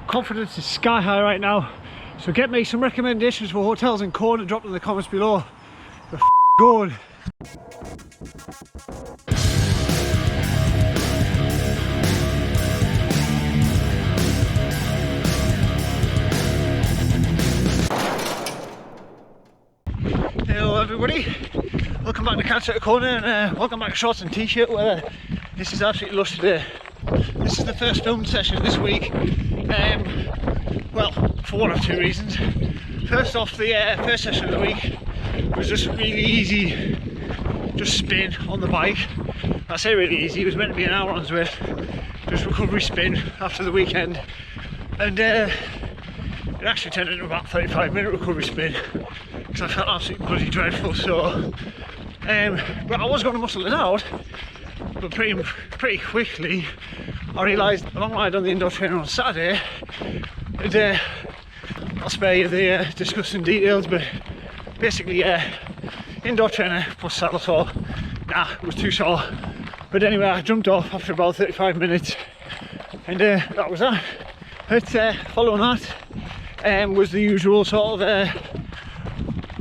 Confidence is sky high right now. So get me some recommendations for hotels in Kona, drop them in the comments below. They're good. Hello everybody, welcome back to Catch at Kona and welcome back to shorts and t-shirt weather. This is absolutely lush today. This is the first film session this week. Well, for one of two reasons. First off, the first session of the week was just really easy, just spin on the bike. I say really easy, it was meant to be an hour on Zwift, just recovery spin after the weekend, and it actually turned into about 35-minute recovery spin because I felt absolutely bloody dreadful. So, but I was going to muscle it out, but pretty quickly I realised along the way I'd done the indoor training on Saturday, and I'll spare you the discussing details, but basically indoor trainer plus saddle sore, nah, it was too sore. But anyway, I jumped off after about 35 minutes and that was that. But following that was the usual sort of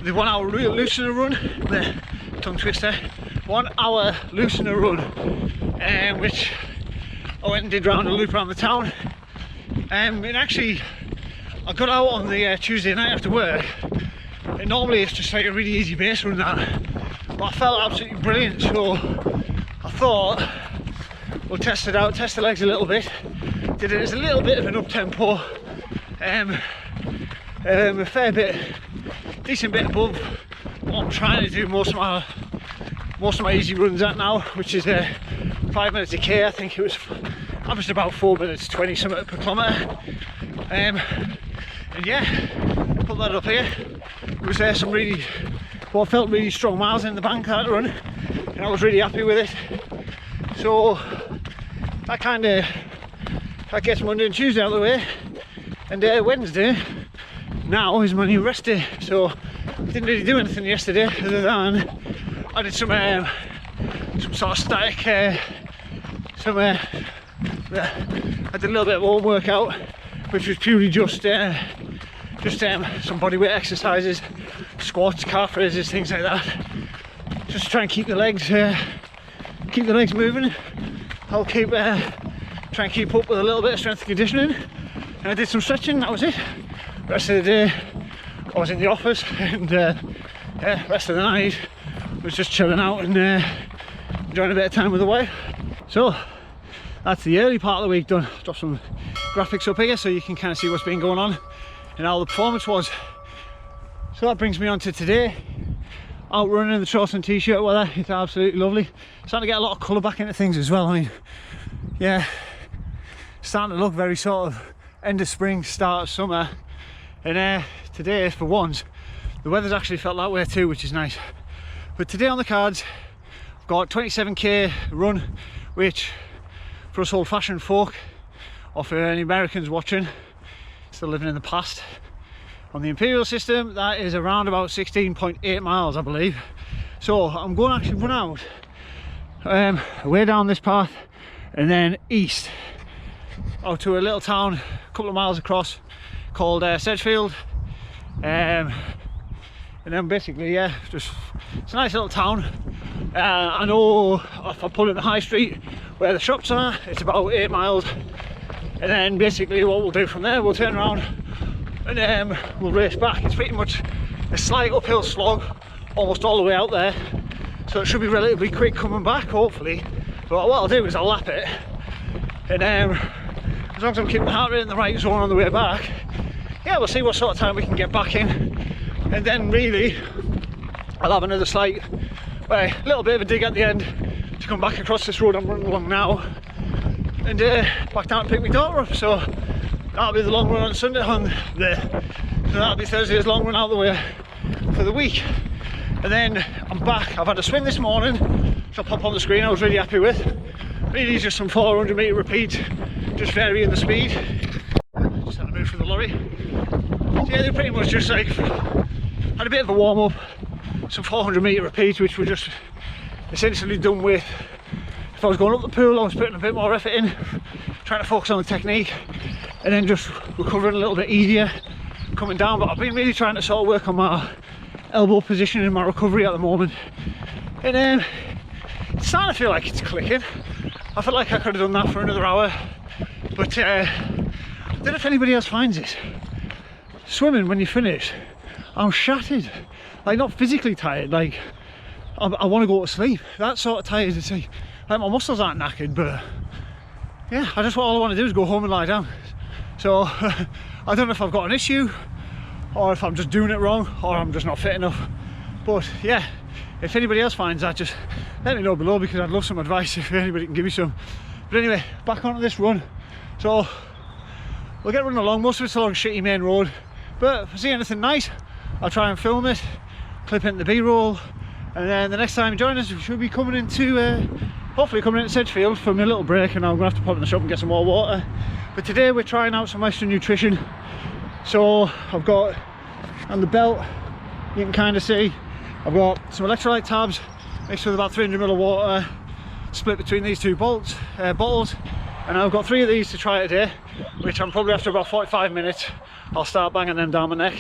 the 1 hour loosener run, the tongue twister, 1 hour loosener run, which I went and did round a loop around the town. And actually I got out on the Tuesday night after work, and normally it's just like a really easy base run that, but I felt absolutely brilliant, so I thought we'll test it out, test the legs a little bit. Did it as a little bit of an up tempo, a fair bit, decent bit above what I'm trying to do most of my easy runs at now, which is 5 minutes a k. I think it was averaged about 4 minutes 20 something per kilometre. And yeah, put that up here. It was some really, what felt really strong miles in the bank that run, and I was really happy with it. So that gets Monday and Tuesday out of the way, and Wednesday now is my new rest day. So I didn't really do anything yesterday other than I did some sort of static, I did a little bit of home workout, which was purely just some bodyweight exercises, squats, calf raises, things like that, just to try and keep the legs moving. I'll try and keep up with a little bit of strength and conditioning, and I did some stretching. That was it. The rest of the day I was in the office, and yeah, rest of the night was just chilling out and enjoying a bit of time with the wife. So that's the early part of the week done. Drop some graphics up here so you can kind of see what's been going on and how the performance was. So that brings me on to today. Out running in the shorts and t-shirt weather. It's absolutely lovely. Starting to get a lot of colour back into things as well. I mean, yeah, starting to look very sort of end of spring, start of summer. And today, for once, the weather's actually felt that way too, which is nice. But today on the cards, I've got 27k run, which for us old-fashioned folk, or for any Americans watching, still living in the past, on the imperial system, that is around about 16.8 miles, I believe. So I'm going to actually run out way down this path and then east out to a little town a couple of miles across called Sedgefield, and then basically, yeah, just it's a nice little town. I know if I pull in the high street where the shops are, it's about 8 miles, and then basically what we'll do from there, we'll turn around and we'll race back. It's pretty much a slight uphill slog almost all the way out there, so it should be relatively quick coming back, hopefully. But what I'll do is I'll lap it, and as long as I'm keeping the heart rate in the right zone on the way back, yeah, we'll see what sort of time we can get back in, and then really I'll have another slight, well, a little bit of a dig at the end to come back across this road I'm running along now and back down and pick my daughter up. So that'll be the long run on Sunday, so that'll be Thursday's long run out of the way for the week. And then I'm back. I've had a swim this morning, which I'll pop on the screen. I was really happy with. Really just some 400 metre repeats, just varying the speed. Just had to move through the lorry. So yeah, they're pretty much just like, had a bit of a warm up, some 400 metre repeats, which were just essentially done with, if I was going up the pool I was putting a bit more effort in, trying to focus on the technique. and then just recovering a little bit easier coming down. But I've been really trying to sort of work on my elbow position in my recovery at the moment, and it's starting to feel like it's clicking. I feel like I could have done that for another hour, but I don't know if anybody else finds this. Swimming, when you finish, I'm shattered, like not physically tired, like I want to go to sleep. That sort of tired to see. Like my muscles aren't knackered, but yeah, all I want to do is go home and lie down. So I don't know if I've got an issue, or if I'm just doing it wrong, or I'm just not fit enough. But yeah, if anybody else finds that, just let me know below, because I'd love some advice if anybody can give me some. But anyway, back onto this run. So we'll get running along. Most of it's along a shitty main road, but if I see anything nice, I'll try and film it, clip it in the B-roll, and then the next time you join us, we should be coming into hopefully coming into Sedgefield for my little break, and I'm gonna have to pop in the shop and get some more water. But today we're trying out some Western nutrition. So I've got on the belt, you can kind of see, I've got some electrolyte tabs mixed with about 300 ml of water, split between these two bottles, and I've got 3 of these to try today, which I'm probably after about 45 minutes I'll start banging them down my neck,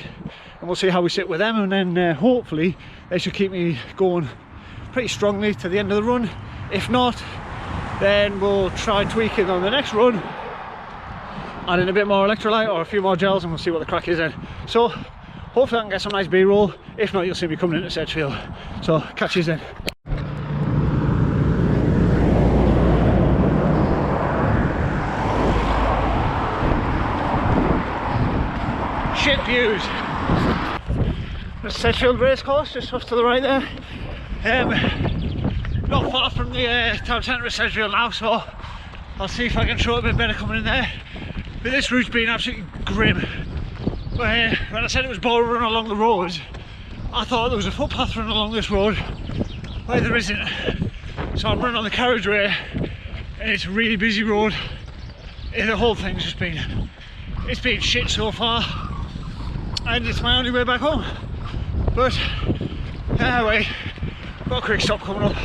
and we'll see how we sit with them, and then hopefully they should keep me going pretty strongly to the end of the run. If not, then we'll try tweaking on the next run, add in a bit more electrolyte or a few more gels, and we'll see what the crack is then. So hopefully I can get some nice B-roll. If not, you'll see me coming into Sedgefield. So catch you then. Shit views. The Sedgefield racecourse just off to the right there. Not far from the town centre of Sedgefield now, so I'll see if I can show it a bit better coming in there. But this route's been absolutely grim. When I said it was boring running along the road, I thought there was a footpath running along this road, where there isn't. So I'm running on the carriageway, and it's a really busy road, and the whole thing's just been, it's been shit so far, and it's my only way back home. But anyway, got a quick stop coming up.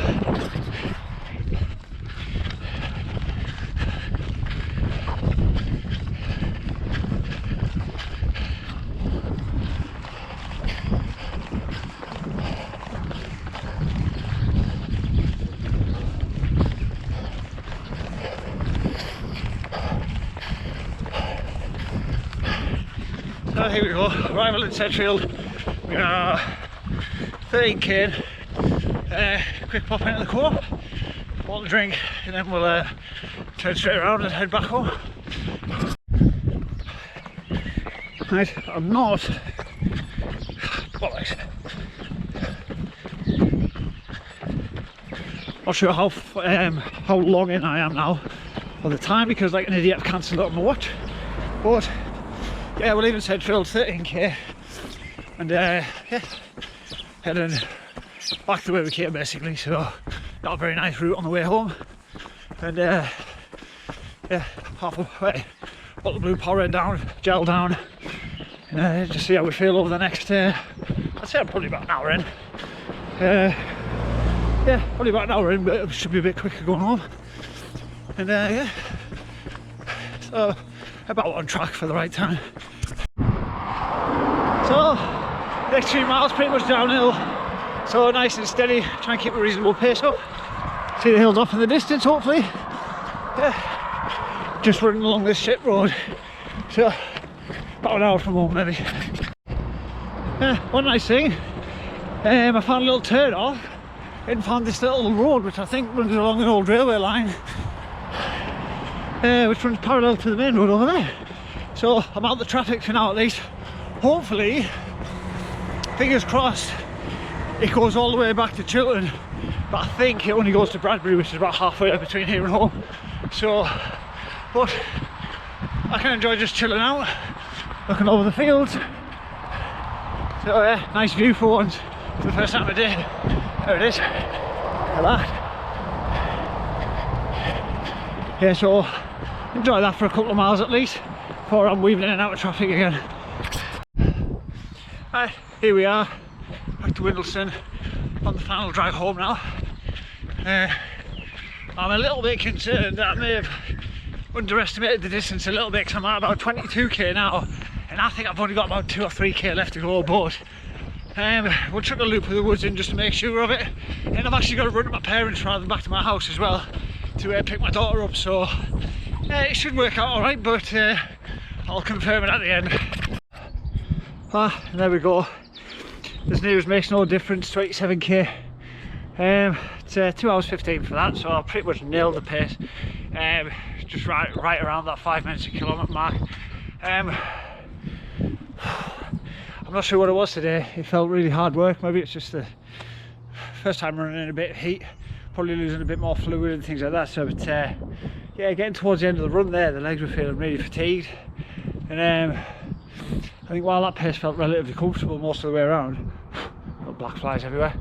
So here we go, arrival in Sedgefield. We are 13k. Quick pop into the co-op, want a drink, and then we'll turn straight around and head back home. Right, I'm not bollocks. Not sure how long in I am now for the time, because like an idiot I've cancelled it on my watch. But yeah, we're leaving Sedgefield, 13k, and yeah, heading back the way we came basically. So got a very nice route on the way home, and yeah, half a way, got the blue Powerade down, gel down, and just see how we feel over the next I'd say I'm probably about an hour in. Yeah, probably about an hour in, but it should be a bit quicker going home. And yeah, so about on track for the right time. So next 3 miles pretty much downhill, so nice and steady, try and keep a reasonable pace up. See the hills off in the distance hopefully. Yeah, just running along this shit road, so about an hour from home maybe. Yeah, one nice thing, I found a little turn off and found this little road which I think runs along an old railway line, which runs parallel to the main road over there. So I'm out the traffic for now at least. Hopefully, fingers crossed, it goes all the way back to Chiltern, but I think it only goes to Bradbury, which is about halfway between here and home. So, but I can enjoy just chilling out, looking over the fields. So yeah, nice view for once, for the first time of the day. There it is, look at that. Yeah, so enjoy that for a couple of miles at least, before I'm weaving in and out of traffic again. Right, here we are, back to Windleston, on the final drive home now. I'm a little bit concerned that I may have underestimated the distance a little bit because I'm at about 22k now, and I think I've only got about 2 or 3k left to go, but we'll chuck a loop of the woods in just to make sure of it. And I've actually got to run to my parents rather than back to my house as well to pick my daughter up, so it should work out alright, but I'll confirm it at the end. There we go. This news makes no difference, 27k. It's 2 hours 15 for that, so I pretty much nailed the pace. Just right around that 5 minutes a kilometre mark. I'm not sure what it was today. It felt really hard work. Maybe it's just the first time running in a bit of heat, probably losing a bit more fluid and things like that. So, but yeah, getting towards the end of the run there, the legs were feeling really fatigued, and I think while that pace felt relatively comfortable most of the way around, got black flies everywhere.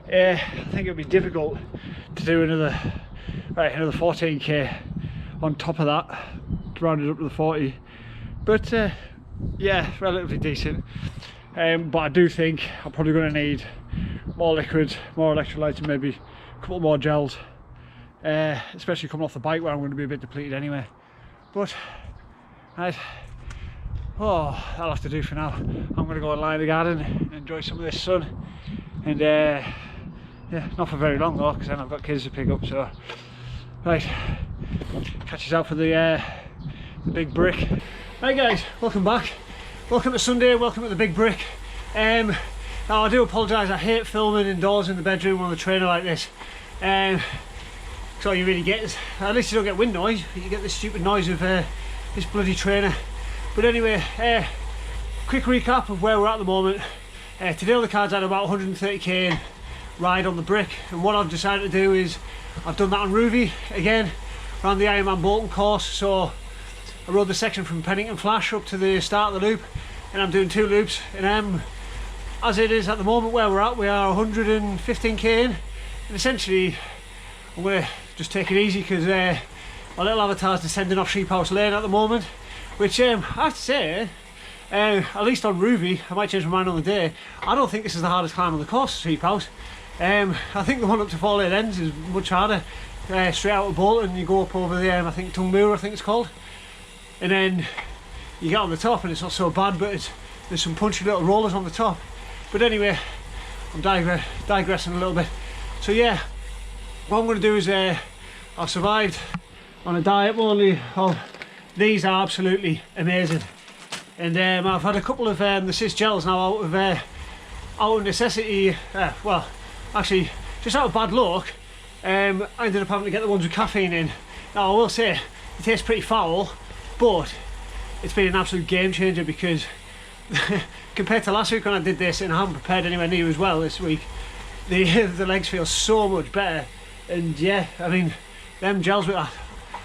I think it would be difficult to do another 14k on top of that, rounded up to the 40. But yeah, relatively decent. But I do think I'm probably going to need more liquids, more electrolytes, and maybe a couple more gels. Especially coming off the bike where I'm going to be a bit depleted anyway. But right, that'll have to do for now. I'm going to go and lie in the garden and enjoy some of this sun. And yeah, not for very long though, because then I've got kids to pick up. So right, catch us out for the big brick. Right guys, welcome back. Welcome to Sunday, welcome to the big brick. Now I do apologise, I hate filming indoors in the bedroom on the trainer like this. So all you really get is, at least you don't get wind noise, but you get the stupid noise of this bloody trainer. But anyway, quick recap of where we're at the moment. Today on the cards I had about 130k ride on the brick, and what I've decided to do is I've done that on Ruby again, around the Ironman Bolton course. So I rode the section from Pennington Flash up to the start of the loop, and I'm doing 2 loops. And as it is at the moment where we're at, we are 115k in, and essentially I'm going to just take it easy because my little avatar's descending off Sheep House Lane at the moment, which I have to say, at least on Ruby, I might change my mind on the day, I don't think this is the hardest climb on the course, Sheep House. I think the one up to 4 Lane Ends is much harder. Straight out of Bolton, you go up over the I think Tungmoor, I think it's called, and then you get on the top and it's not so bad, but there's some punchy little rollers on the top. But anyway, I'm digressing a little bit. So yeah, what I'm going to do is I've survived on a diet only of these are absolutely amazing, and I've had a couple of the Cis gels now out of necessity. Well, actually just out of bad luck, I ended up having to get the ones with caffeine in. Now I will say it tastes pretty foul, but it's been an absolute game changer because compared to last week when I did this, and I haven't prepared anywhere near as well this week, the legs feel so much better. And yeah, I mean, them gels with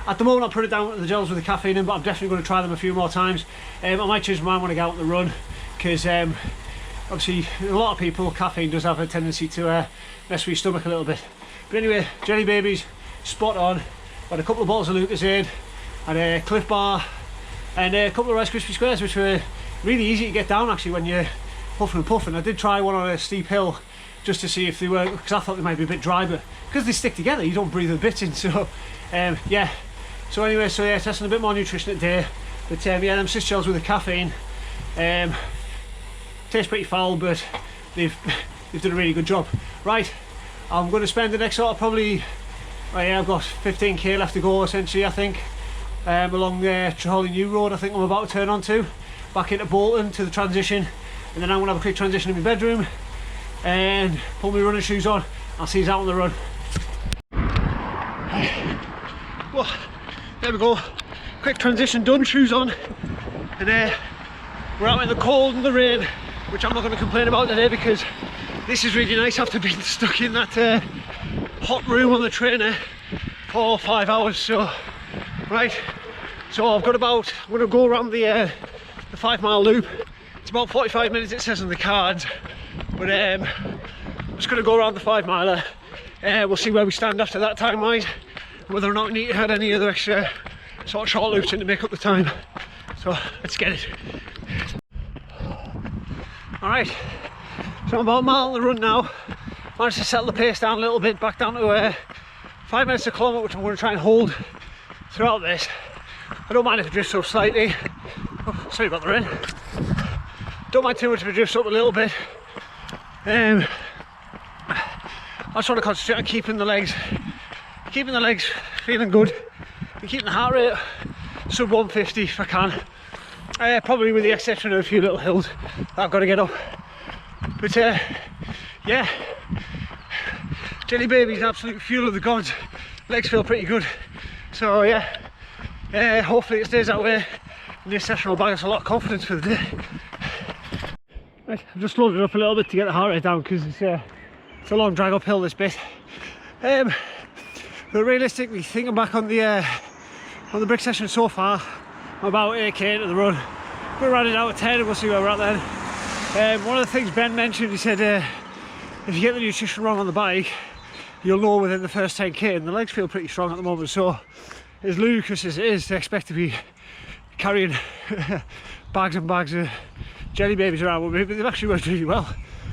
at the moment I put it down to the gels with the caffeine in, but I'm definitely going to try them a few more times. I might change my mind when I go out on the run, because obviously a lot of people, caffeine does have a tendency to mess with your stomach a little bit. But anyway, Jelly Babies, spot on. Got a couple of bottles of Lucozade and a Cliff Bar and a couple of Rice Krispie Squares, which were really easy to get down actually when you're huffing and puffing. I did try one on a steep hill just to see if they were, because I thought they might be a bit dry, but because they stick together you don't breathe a bit in. So yeah, so anyway, so yeah, testing a bit more nutrition today. But yeah, them Cis gels with the caffeine taste pretty foul, but they've done a really good job. Right, I'm going to spend the next sort of probably, yeah, I've got 15k left to go essentially, I think, along the Treholly New Road. I think I'm about to turn onto back into Bolton to the transition, and then I'm going to have a quick transition in my bedroom and put my running shoes on. I'll see you out on the run. Well, there we go, quick transition done, shoes on, and we're out in the cold and the rain, which I'm not going to complain about today because this is really nice after being stuck in that hot room on the trainer for 5 hours. So right, so I've got about, I'm going to go around the 5 mile loop. It's about 45 minutes it says on the cards, but I'm just going to go around the 5 miler. We'll see where we stand after that time wise, whether or not we need to add any other extra sort of short loops in to make up the time. So let's get it. Alright, so I'm about a mile on the run now. Managed to settle the pace down a little bit, back down to 5 minutes a kilometre, which I'm going to try and hold throughout this. I don't mind if it drifts up slightly. Oh, sorry about the rain. Don't mind too much if it drifts up a little bit. I just want to concentrate on keeping the legs feeling good, and keeping the heart rate sub 150 if I can. Probably with the exception of a few little hills that I've got to get up. But yeah, Jelly Baby's absolute fuel of the gods. Legs feel pretty good. So yeah, hopefully it stays that way. And this session will buy us a lot of confidence for the day. Right, I've just loaded up a little bit to get the heart rate down because it's a long drag uphill this bit. But realistically, thinking back on the brick session so far, I'm about 8k into the run. We're running out of 10 and we'll see where we're at then. One of the things Ben mentioned, he said if you get the nutrition wrong on the bike, you'll know within the first 10k, and the legs feel pretty strong at the moment. So as ludicrous as it is to expect to be carrying bags and bags of Jelly Babies around with me, but they've actually worked really well.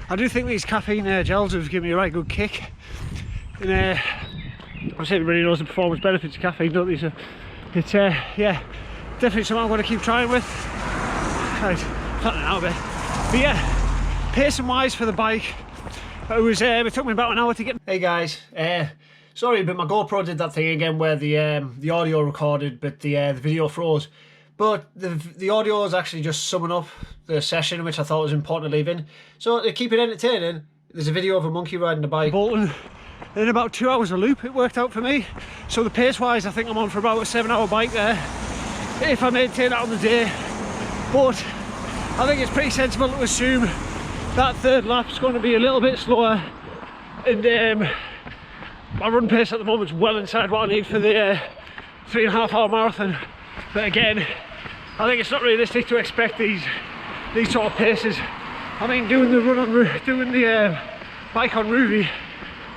I do think these caffeine gels have given me a right good kick. And obviously everybody knows the performance benefits of caffeine, don't they? So it's yeah, definitely something I'm going to keep trying with. Right, flattening out a bit. But yeah, pacing wise for the bike, it took me about an hour to get. Hey guys, sorry, but my GoPro did that thing again where the audio recorded, but the video froze. But the audio is actually just summing up the session, which I thought was important to leave in. So to keep it entertaining, there's a video of a monkey riding a bike. Bolton. In about 2 hours a loop, it worked out for me. So the pace wise, I think I'm on for about a 7-hour bike there, if I maintain that on the day. But I think it's pretty sensible to assume that third lap's going to be a little bit slower. And my run pace at the moment is well inside what I need for the 3.5 hour marathon. But again, I think it's not realistic to expect these sort of paces. I mean, doing the bike on Ruby,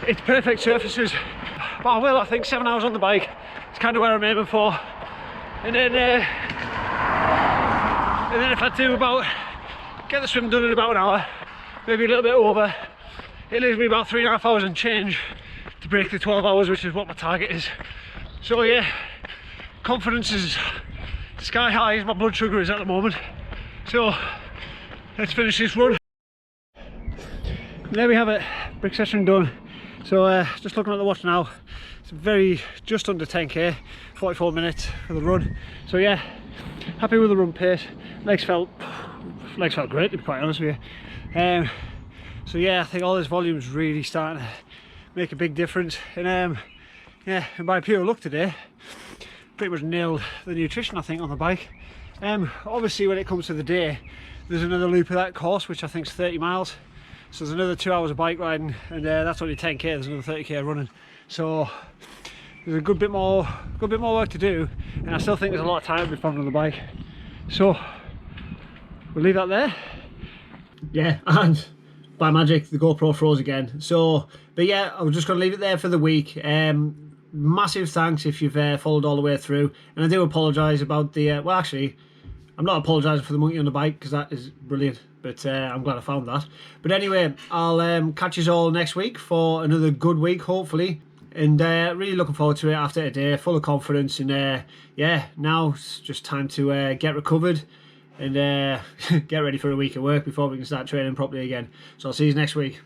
it's perfect surfaces. But I think 7 hours on the bike is kind of where I'm aiming for. And then if I do get the swim done in about an hour, maybe a little bit over, it leaves me about 3.5 hours and change to break the 12 hours, which is what my target is. So yeah, confidence is sky high as my blood sugar is at the moment. So let's finish this run. There we have it, brick session done. So just looking at the watch now, it's just under 10k, 44 minutes for the run. So yeah, happy with the run pace. Legs felt great, to be quite honest with you. So yeah, I think all this volume is really starting to make a big difference. And yeah, and by pure luck today, pretty much nailed the nutrition, I think, on the bike. Obviously when it comes to the day, there's another loop of that course, which I think is 30 miles. So there's another 2 hours of bike riding, and that's only 10k. There's another 30k running. So there's a good bit more work to do, and I still think there's a lot of time before on the bike. So we'll leave that there. Yeah, and by magic the GoPro froze again. So, but yeah, I was just going to leave it there for the week. Massive thanks if you've followed all the way through, and I do apologise about the well, actually I'm not apologising for the monkey on the bike because that is brilliant, but I'm glad I found that. But anyway, I'll catch you all next week for another good week, hopefully, and really looking forward to it after a day full of confidence. And yeah, now it's just time to get recovered and get ready for a week of work before we can start training properly again. So I'll see you next week.